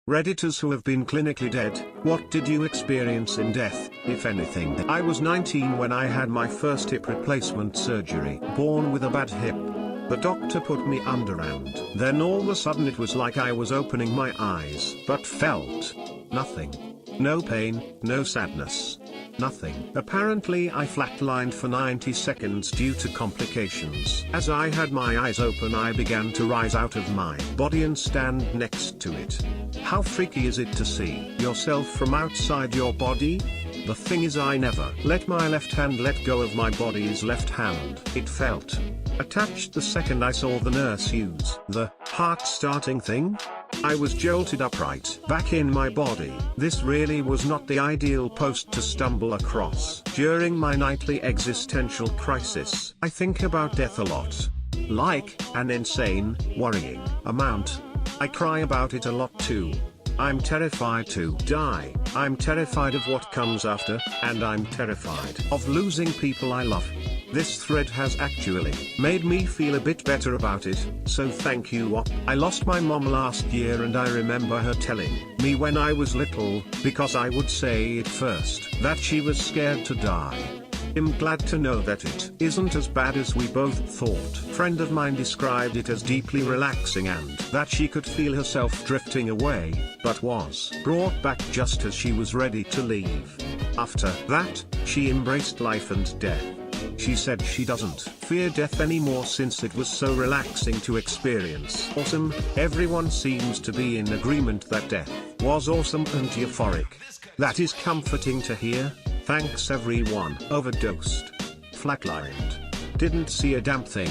Redditors who have been clinically dead, what did you experience in death, if anything? I was 19 when I had my first hip replacement surgery. Born with a bad hip. The doctor put me under and then all of a sudden it was like I was opening my eyes, but felt nothing. No pain, no sadness. Nothing. Apparently I flatlined for 90 seconds due to complications. As I had my eyes open I began to rise out of my body and stand next to it. How freaky is it to see yourself from outside your body? The thing is I never let my left hand let go of my body's left hand. It felt attached the second I saw the nurse use the heart starting thing. I was jolted upright back in my body. This really was not the ideal post to stumble across. During my nightly existential crisis, I think about death a lot. Like an insane, worrying amount. I cry about it a lot too. I'm terrified to die, I'm terrified of what comes after, and I'm terrified of losing people I love. This thread has actually made me feel a bit better about it, so thank you op. I lost my mom last year and I remember her telling me when I was little, because I would say it first, that she was scared to die. I'm glad to know that it isn't as bad as we both thought. Friend of mine described it as deeply relaxing and that she could feel herself drifting away, but was brought back just as she was ready to leave. After that, she embraced life and death. She said she doesn't fear death anymore since it was so relaxing to experience. Awesome, everyone seems to be in agreement that death was awesome and euphoric. That is comforting to hear. Thanks everyone. Overdosed. Flatlined. Didn't see a damn thing.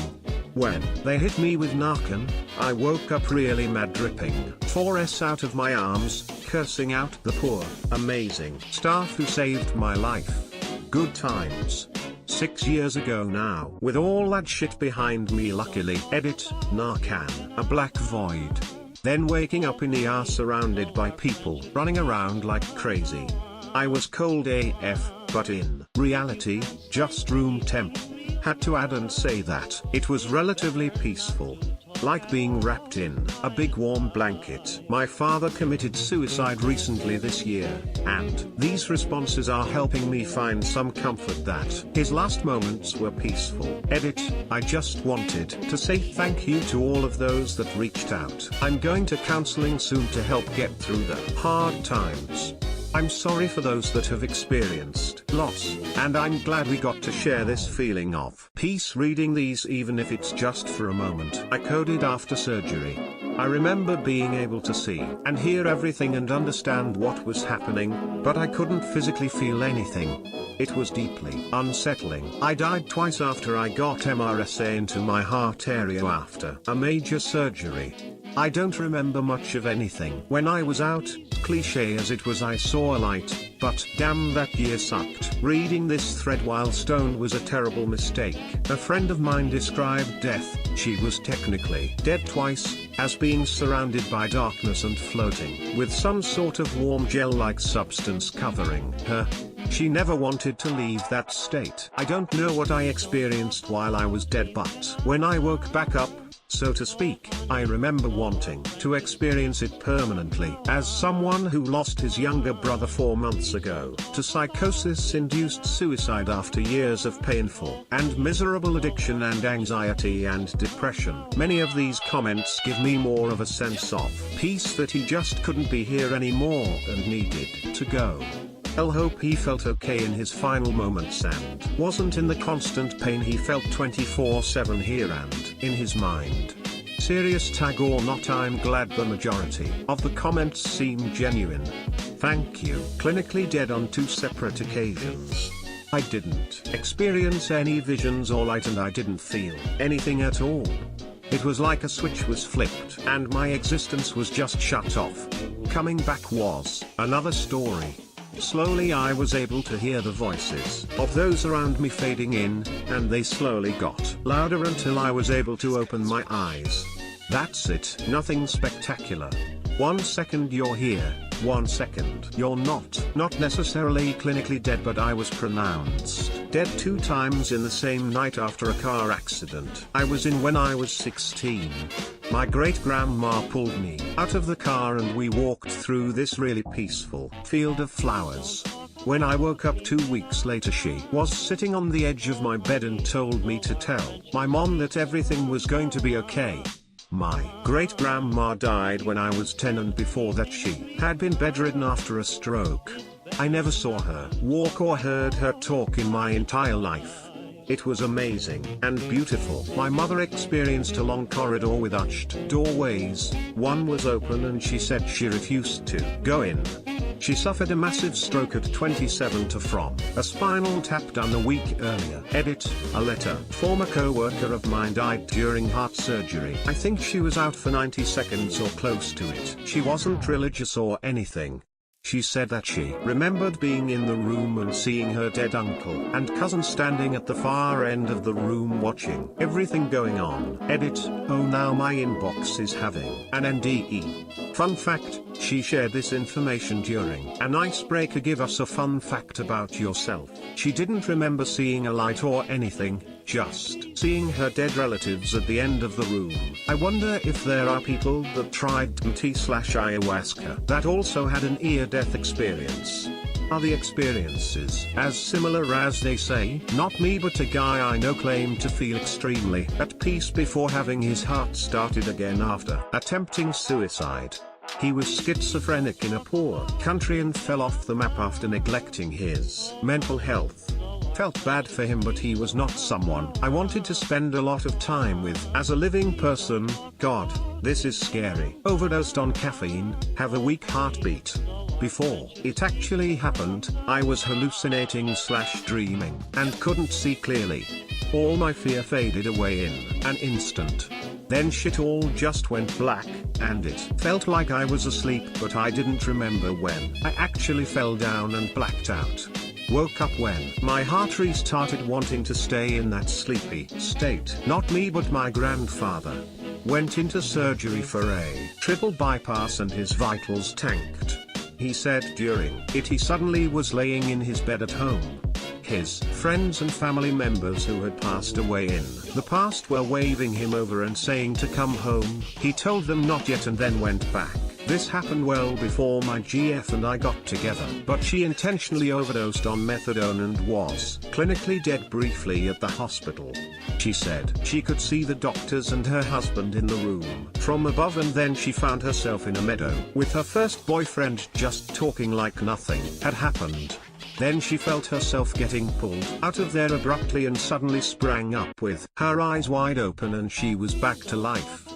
When they hit me with Narcan, I woke up really mad, dripping 4S out of my arms, cursing out the poor, amazing staff who saved my life. Good times. 6 years ago now. With all that shit behind me, luckily. Edit, Narcan, a black void. Then waking up in ER surrounded by people running around like crazy. I was cold AF, but in reality, just room temp. Had to add and say that it was relatively peaceful. Like being wrapped in a big warm blanket. My father committed suicide recently this year, and these responses are helping me find some comfort that his last moments were peaceful. Edit, I just wanted to say thank you to all of those that reached out. I'm going to counseling soon to help get through the hard times. I'm sorry for those that have experienced loss, and I'm glad we got to share this feeling of peace reading these even if it's just for a moment. I coded after surgery. I remember being able to see and hear everything and understand what was happening, but I couldn't physically feel anything. It was deeply unsettling. I died twice after I got MRSA into my heart area after a major surgery. I don't remember much of anything. When I was out, cliche as it was, I saw a light, but damn, that year sucked. Reading this thread while stoned was a terrible mistake. A friend of mine described death, she was technically dead twice, as being surrounded by darkness and floating with some sort of warm gel-like substance covering her. She never wanted to leave that state. I don't know what I experienced while I was dead, but when I woke back up, so to speak, I remember wanting to experience it permanently. As someone who lost his younger brother 4 months ago to psychosis-induced suicide after years of painful and miserable addiction and anxiety and depression, many of these comments give me more of a sense of peace that he just couldn't be here anymore and needed to go. I'll hope he felt okay in his final moments and wasn't in the constant pain he felt 24/7 here and in his mind. Serious tag or not, I'm glad the majority of the comments seem genuine. Thank you. Clinically dead on 2 separate occasions. I didn't experience any visions or light and I didn't feel anything at all. It was like a switch was flipped and my existence was just shut off. Coming back was another story. Slowly I was able to hear the voices of those around me fading in, and they slowly got louder until I was able to open my eyes. That's it, nothing spectacular. 1 second you're here, 1 second. You're not necessarily clinically dead, but I was pronounced dead 2 times in the same night after a car accident I was in when I was 16. My great-grandma pulled me out of the car and we walked through this really peaceful field of flowers. When I woke up 2 weeks later, she was sitting on the edge of my bed and told me to tell my mom that everything was going to be okay. My great-grandma died when I was 10, and before that she had been bedridden after a stroke. I never saw her walk or heard her talk in my entire life. It was amazing and beautiful. My mother experienced a long corridor with arched doorways. One was open and she said she refused to go in. She suffered a massive stroke at 27 from a spinal tap done a week earlier. Edit, a letter. Former co-worker of mine died during heart surgery. I think she was out for 90 seconds or close to it. She wasn't religious or anything. She said that she remembered being in the room and seeing her dead uncle and cousin standing at the far end of the room watching everything going on. Edit, oh now my inbox is having an NDE. Fun fact, she shared this information during an icebreaker. Give us a fun fact about yourself. She didn't remember seeing a light or anything, just seeing her dead relatives at the end of the room. I wonder if there are people that tried DMT/ayahuasca that also had an near-death experience. Are the experiences as similar as they say? Not me, but a guy I know claimed to feel extremely at peace before having his heart started again after attempting suicide. He was schizophrenic in a poor country and fell off the map after neglecting his mental health. Felt bad for him, but he was not someone I wanted to spend a lot of time with as a living person. God, this is scary. Overdosed on caffeine, have a weak heartbeat. Before it actually happened, I was hallucinating/dreaming and couldn't see clearly. All my fear faded away in an instant. Then shit all just went black, and it felt like I was asleep, but I didn't remember when I actually fell down and blacked out. Woke up when my heart restarted, wanting to stay in that sleepy state. Not me, but my grandfather. Went into surgery for a triple bypass and his vitals tanked. He said during it he suddenly was laying in his bed at home. His friends and family members who had passed away in the past were waving him over and saying to come home. He told them not yet and then went back. This happened well before my GF and I got together, but she intentionally overdosed on methadone and was clinically dead briefly at the hospital. She said she could see the doctors and her husband in the room from above, and then she found herself in a meadow with her first boyfriend just talking like nothing had happened. Then she felt herself getting pulled out of there abruptly and suddenly sprang up with her eyes wide open and she was back to life.